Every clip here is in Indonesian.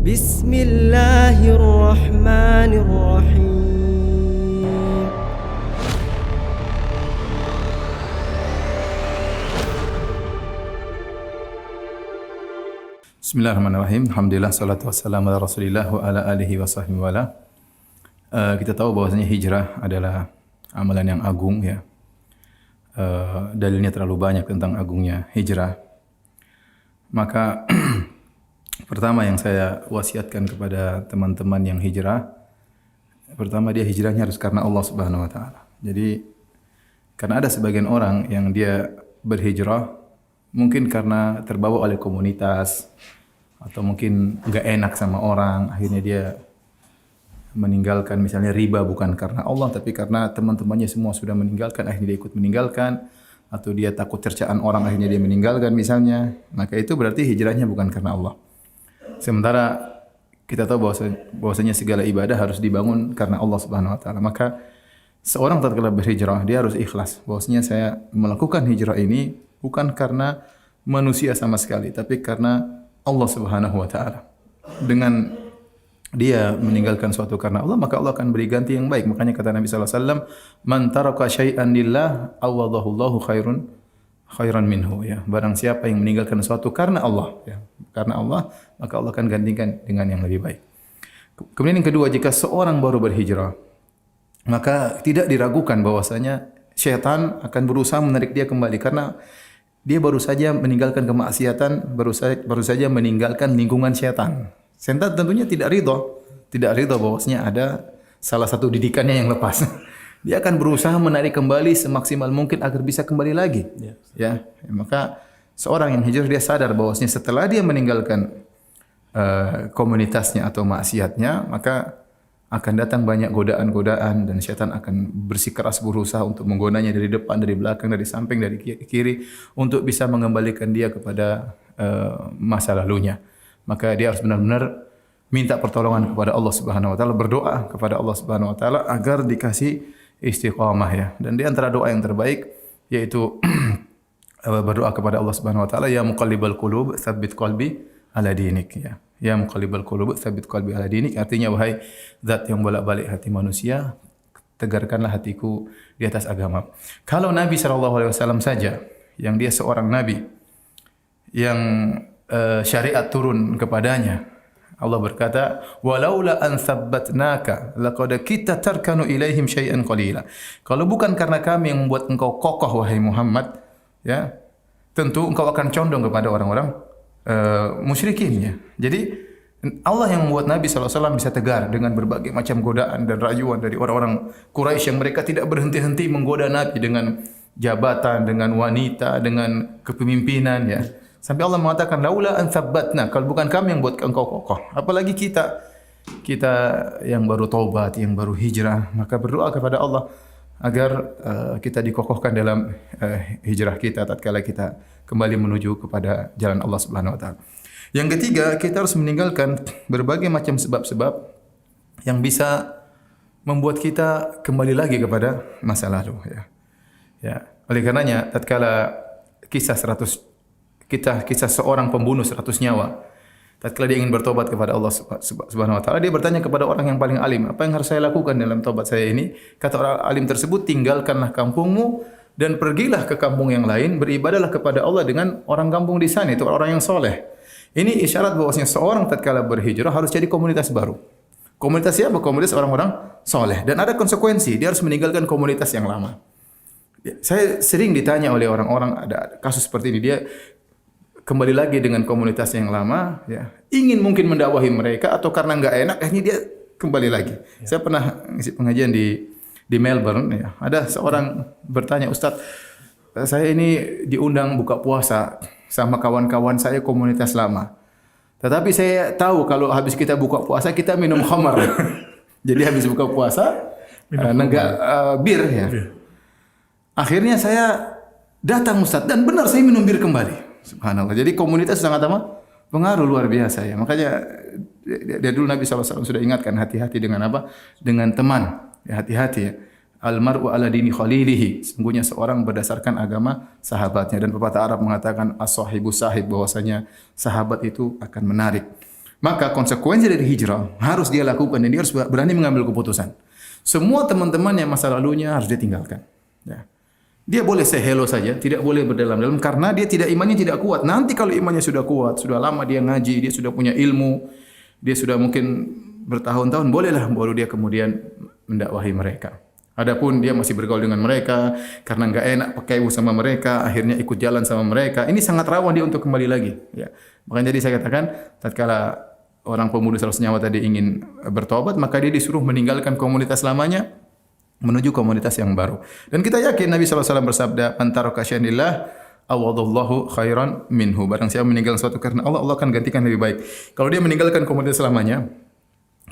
Bismillahirrahmanirrahim. Bismillahirrahmanirrahim. Alhamdulillah, salatu wassalamu ala Rasulillah wa ala alihi wa sahbihi wala. Kita tahu bahwasanya hijrah adalah amalan yang agung ya. Dalilnya terlalu banyak tentang agungnya hijrah. Maka pertama yang saya wasiatkan kepada teman-teman yang hijrah, pertama dia hijrahnya harus karena Allah Subhanahu wa taala. Jadi karena ada sebagian orang yang dia berhijrah mungkin karena terbawa oleh komunitas atau mungkin enggak enak sama orang, akhirnya dia meninggalkan misalnya riba bukan karena Allah tapi karena teman-temannya semua sudah meninggalkan, akhirnya dia ikut meninggalkan, atau dia takut cercaan orang akhirnya dia meninggalkan misalnya, maka itu berarti hijrahnya bukan karena Allah. Sementara kita tahu bahwasanya segala ibadah harus dibangun karena Allah Subhanahu wa taala. Maka seorang tatkala berhijrah dia harus ikhlas bahwasanya saya melakukan hijrah ini bukan karena manusia sama sekali tapi karena Allah Subhanahu wa taala. Dengan dia meninggalkan suatu karena Allah, maka Allah akan beri ganti yang baik. Makanya kata Nabi sallallahu alaihi wasallam, "Man taraka syai'an lillah, awadahullahu khairan minhu." Ya, barang siapa yang meninggalkan sesuatu karena Allah, ya, karena Allah, maka Allah akan gantikan dengan yang lebih baik. Kemudian yang kedua, jika seorang baru berhijrah, maka tidak diragukan bahwasanya syaitan akan berusaha menarik dia kembali karena dia baru saja meninggalkan kemaksiatan, baru saja meninggalkan lingkungan syaitan. Syaitan tentunya tidak ridho bahwasanya ada salah satu didikannya yang lepas. Dia akan berusaha menarik kembali semaksimal mungkin agar bisa kembali lagi. Ya, maka seorang yang hijrah dia sadar bahwasanya setelah dia meninggalkan komunitasnya atau maksiatnya, maka akan datang banyak godaan-godaan dan syaitan akan bersikeras berusaha untuk menggodanya dari depan, dari belakang, dari samping, dari kiri untuk bisa mengembalikan dia kepada masa lalunya. Maka dia harus benar-benar minta pertolongan kepada Allah Subhanahu wa taala, berdoa kepada Allah Subhanahu wa taala agar dikasih istiqamah ya. Dan di antara doa yang terbaik yaitu berdoa kepada Allah Subhanahu wa taala, ya muqallibal qulub tsabbit qalbi ala dinik ya. Ya muqallibal qulub tsabbit qalbi ala dinik, artinya wahai zat yang bolak-balik hati manusia, tegarkanlah hatiku di atas agama. Kalau Nabi sallallahu alaihi wasallam saja yang dia seorang nabi yang syariat turun kepadanya, Allah berkata, "Walaula an tsabbatnaka laqad kita tarkanu ilaihim syai'an qalila." Kalau bukan karena kami yang membuat engkau kokoh wahai Muhammad, ya, tentu engkau akan condong kepada orang-orang musyrikin ya. Jadi Allah yang membuat Nabi SAW bisa tegar dengan berbagai macam godaan dan rayuan dari orang-orang Quraisy yang mereka tidak berhenti-henti menggoda Nabi dengan jabatan, dengan wanita, dengan kepemimpinan ya. Sampai Allah mengatakan, "Laula an tsabbatna," kalau bukan kami yang buat engkau kokoh. Apalagi kita yang baru taubat, yang baru hijrah, maka berdoa kepada Allah agar kita dikokohkan dalam hijrah kita tatkala kita kembali menuju kepada jalan Allah Subhanahu wa taala. Yang ketiga, kita harus meninggalkan berbagai macam sebab-sebab yang bisa membuat kita kembali lagi kepada masa lalu ya. Ya, oleh karenanya tatkala kisah seorang pembunuh 100 nyawa, tatkala dia ingin bertobat kepada Allah Subhanahu wa taala, dia bertanya kepada orang yang paling alim, "Apa yang harus saya lakukan dalam tobat saya ini?" Kata orang alim tersebut, "Tinggalkanlah kampungmu dan pergilah ke kampung yang lain, beribadahlah kepada Allah dengan orang kampung di sana, itu orang yang soleh." Ini isyarat bahwasanya seorang tatkala berhijrah harus jadi komunitas baru. Komunitas siapa? Komunitas orang-orang soleh. Dan ada konsekuensi, dia harus meninggalkan komunitas yang lama. Saya sering ditanya oleh orang-orang, ada kasus seperti ini, dia kembali lagi dengan komunitas yang lama, ya, ingin mungkin mendakwahi mereka atau karena enggak enak, akhirnya dia kembali lagi. Ya. Saya pernah ngisi pengajian di Melbourne, ya. Ada seorang bertanya, "Ustaz, saya ini diundang buka puasa sama kawan-kawan saya komunitas lama. Tetapi saya tahu kalau habis kita buka puasa kita minum khamar." Jadi habis buka puasa bir ya. Akhirnya saya datang Ustaz dan benar saya minum bir kembali. Subhanallah. Jadi komunitas sangat apa? Pengaruh luar biasa ya. Makanya dia dulu Nabi SAW sudah ingatkan hati-hati dengan apa? Dengan teman. Ya, hati-hati ya. Al-mar'u ala dini khalilihi. Sungguhnya seorang berdasarkan agama sahabatnya. Dan pepatah Arab mengatakan as-sahibu sahib, bahwasanya sahabat itu akan menarik. Maka konsekuensi dari hijrah harus dia lakukan dan dia harus berani mengambil keputusan. Semua teman-teman yang masa lalunya harus ditinggalkan. Ya. Dia boleh say hello saja, tidak boleh berdalam-dalam karena dia imannya tidak kuat. Nanti kalau imannya sudah kuat, sudah lama dia ngaji, dia sudah punya ilmu, dia sudah mungkin bertahun-tahun, bolehlah baru dia kemudian mendakwahi mereka. Adapun dia masih bergaul dengan mereka karena enggak enak pakai sama mereka, akhirnya ikut jalan sama mereka. Ini sangat rawan dia untuk kembali lagi. Ya. Makanya jadi saya katakan, tatkala orang pemuda 100 nyawa tadi ingin bertobat, maka dia disuruh meninggalkan komunitas lamanya menuju komunitas yang baru. Dan kita yakin Nabi SAW bersabda, "Antaraka syai'illah awadallahu khairan minhu." Barang siapa meninggalkan sesuatu karena Allah, Allah akan gantikan lebih baik. Kalau dia meninggalkan komunitas lamanya,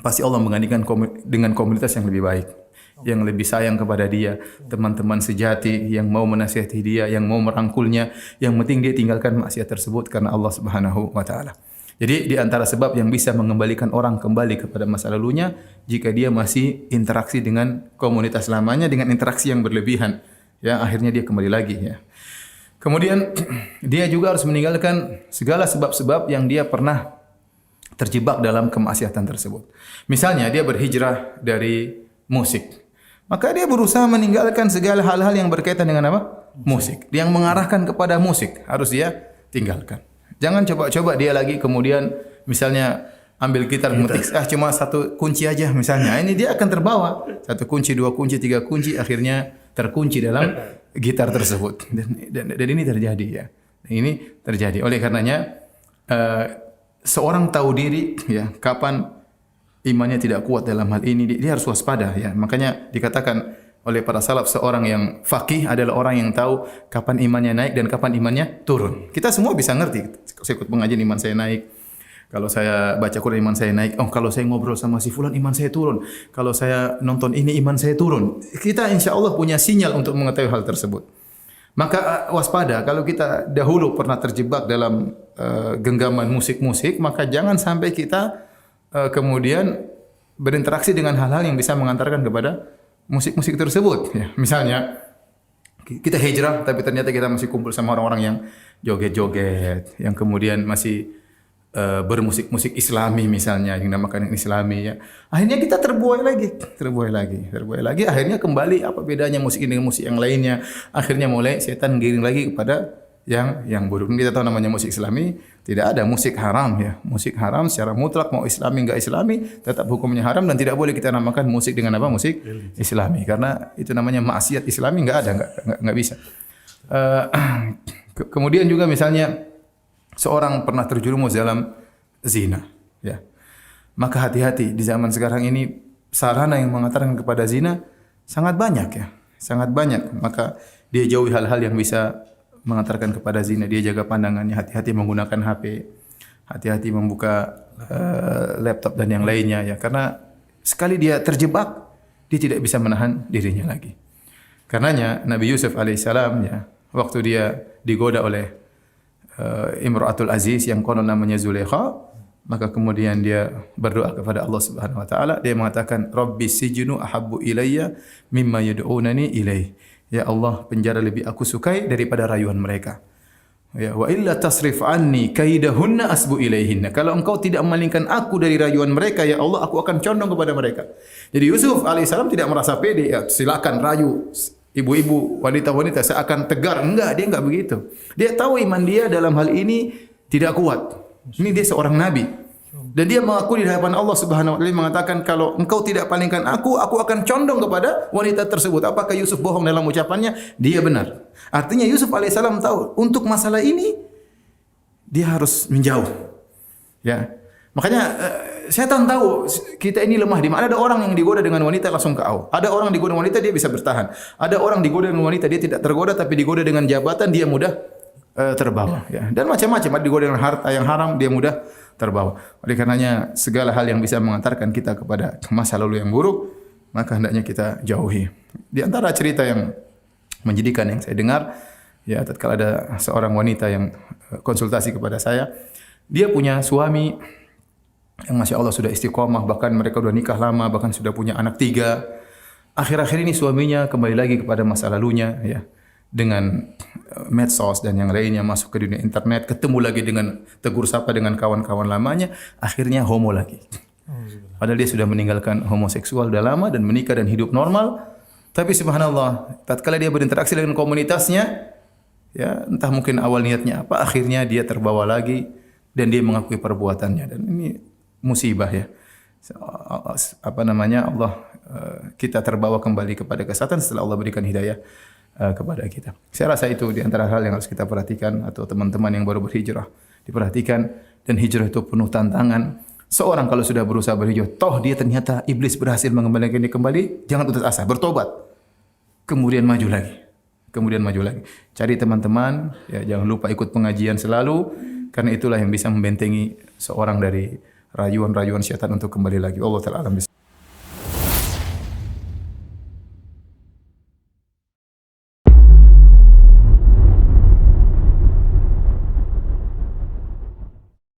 pasti Allah menggantikan dengan komunitas yang lebih baik, yang lebih sayang kepada dia, teman-teman sejati yang mau menasihati dia, yang mau merangkulnya, yang penting dia tinggalkan maksiat tersebut karena Allah Subhanahu wa taala. Jadi di antara sebab yang bisa mengembalikan orang kembali kepada masa lalunya jika dia masih interaksi dengan komunitas lamanya dengan interaksi yang berlebihan, ya akhirnya dia kembali lagi ya. Kemudian dia juga harus meninggalkan segala sebab-sebab yang dia pernah terjebak dalam kemaksiatan tersebut. Misalnya dia berhijrah dari musik. Maka dia berusaha meninggalkan segala hal-hal yang berkaitan dengan apa? Musik. Yang mengarahkan kepada musik harus dia tinggalkan. Jangan coba-coba dia lagi kemudian misalnya ambil gitar memetik cuma satu kunci aja misalnya. Ini dia akan terbawa. Satu kunci, dua kunci, tiga kunci akhirnya terkunci dalam gitar tersebut. Dan ini terjadi ya. Ini terjadi. Oleh karenanya seorang tahu diri ya kapan imannya tidak kuat dalam hal ini, dia harus waspada ya. Makanya dikatakan oleh para salaf seorang yang faqih adalah orang yang tahu kapan imannya naik dan kapan imannya turun. Kita semua bisa ngerti. Saya ikut pengajian iman saya naik. Kalau saya baca Quran iman saya naik. Oh, kalau saya ngobrol sama si fulan iman saya turun. Kalau saya nonton ini iman saya turun. Kita insya Allah punya sinyal untuk mengetahui hal tersebut. Maka waspada kalau kita dahulu pernah terjebak dalam genggaman musik-musik, maka jangan sampai kita kemudian berinteraksi dengan hal-hal yang bisa mengantarkan kepada musik-musik tersebut. Ya, misalnya kita hijrah, tapi ternyata kita masih kumpul sama orang-orang yang joget-joget, yang kemudian masih bermusik-musik Islami misalnya, yang namakan Islami. Ya. Akhirnya kita terbuai lagi. Akhirnya kembali apa bedanya musik ini dengan musik yang lainnya? Akhirnya mulai setan giring lagi kepada yang buruk. Kita tahu namanya musik Islami, tidak ada musik haram ya. Musik haram secara mutlak mau Islami enggak Islami tetap hukumnya haram dan tidak boleh kita namakan musik dengan apa? Musik Islami karena itu namanya maksiat Islami enggak bisa. Kemudian juga misalnya seorang pernah terjerumus dalam zina ya. Maka hati-hati di zaman sekarang ini sarana yang mengantarkan kepada zina sangat banyak ya. Sangat banyak. Maka dia jauhi hal-hal yang bisa mengantarkan kepada zina, dia jaga pandangannya, hati-hati menggunakan HP, hati-hati membuka laptop dan yang lainnya ya, karena sekali dia terjebak, dia tidak bisa menahan dirinya lagi. Karenanya Nabi Yusuf alaihissalam ya, waktu dia digoda oleh Imra'atul Aziz yang konon namanya Zulaikha, maka kemudian dia berdoa kepada Allah Subhanahu wa taala, dia mengatakan Rabbi sijnu ahabbu ilayya mimma yad'unani ilaih. Ya Allah, penjara lebih aku sukai daripada rayuan mereka. Ya, wa illa tasrif anni kaidahunna asbu ilaihinna. Kalau engkau tidak memalingkan aku dari rayuan mereka, ya Allah, aku akan condong kepada mereka. Jadi Yusuf alaihissalam tidak merasa pede, ya silakan rayu ibu-ibu, wanita-wanita, saya akan tegar. Enggak, dia enggak begitu. Dia tahu iman dia dalam hal ini tidak kuat. Ini dia seorang nabi. Dan dia mengaku di hadapan Allah Subhanahu wa taala mengatakan kalau engkau tidak palingkan aku akan condong kepada wanita tersebut. Apakah Yusuf bohong dalam ucapannya? Dia benar. Artinya Yusuf alaihissalam tahu untuk masalah ini dia harus menjauh. Ya. Makanya setan tahu kita ini lemah di mana. Ada orang yang digoda dengan wanita langsung KO. Ada orang digoda dengan wanita dia bisa bertahan. Ada orang digoda dengan wanita dia tidak tergoda tapi digoda dengan jabatan dia mudah terbawa. Ya. Dan macam-macam. Ada digoda dengan harta yang haram dia mudah terbawa. Oleh karenanya segala hal yang bisa mengantarkan kita kepada masa lalu yang buruk maka hendaknya kita jauhi. Di antara cerita yang menjadikan yang saya dengar ya tatkala ada seorang wanita yang konsultasi kepada saya, dia punya suami yang masya Allah sudah istiqomah, bahkan mereka sudah nikah lama, bahkan sudah punya anak 3. Akhir-akhir ini suaminya kembali lagi kepada masa lalunya ya. dengan medsos dan yang lainnya, masuk ke dunia internet, ketemu lagi dengan tegur sapa dengan kawan-kawan lamanya, akhirnya homo lagi. Padahal dia sudah meninggalkan homoseksual sudah lama dan menikah dan hidup normal. Tapi subhanallah, tatkala dia berinteraksi dengan komunitasnya, ya entah mungkin awal niatnya apa, akhirnya dia terbawa lagi dan dia mengakui perbuatannya. Dan ini musibah ya. Apa namanya, Allah, kita terbawa kembali kepada kesesatan setelah Allah berikan hidayah kepada kita. Saya rasa itu di antara hal yang harus kita perhatikan, atau teman-teman yang baru berhijrah diperhatikan. Dan hijrah itu penuh tantangan. Seorang kalau sudah berusaha berhijrah, toh dia ternyata iblis berhasil mengembalikan dia kembali, jangan putus asa, bertobat. Kemudian maju lagi. Kemudian maju lagi. Cari teman-teman, ya jangan lupa ikut pengajian selalu, karena itulah yang bisa membentengi seorang dari rayuan-rayuan syaitan untuk kembali lagi. Allah Ta'ala alam.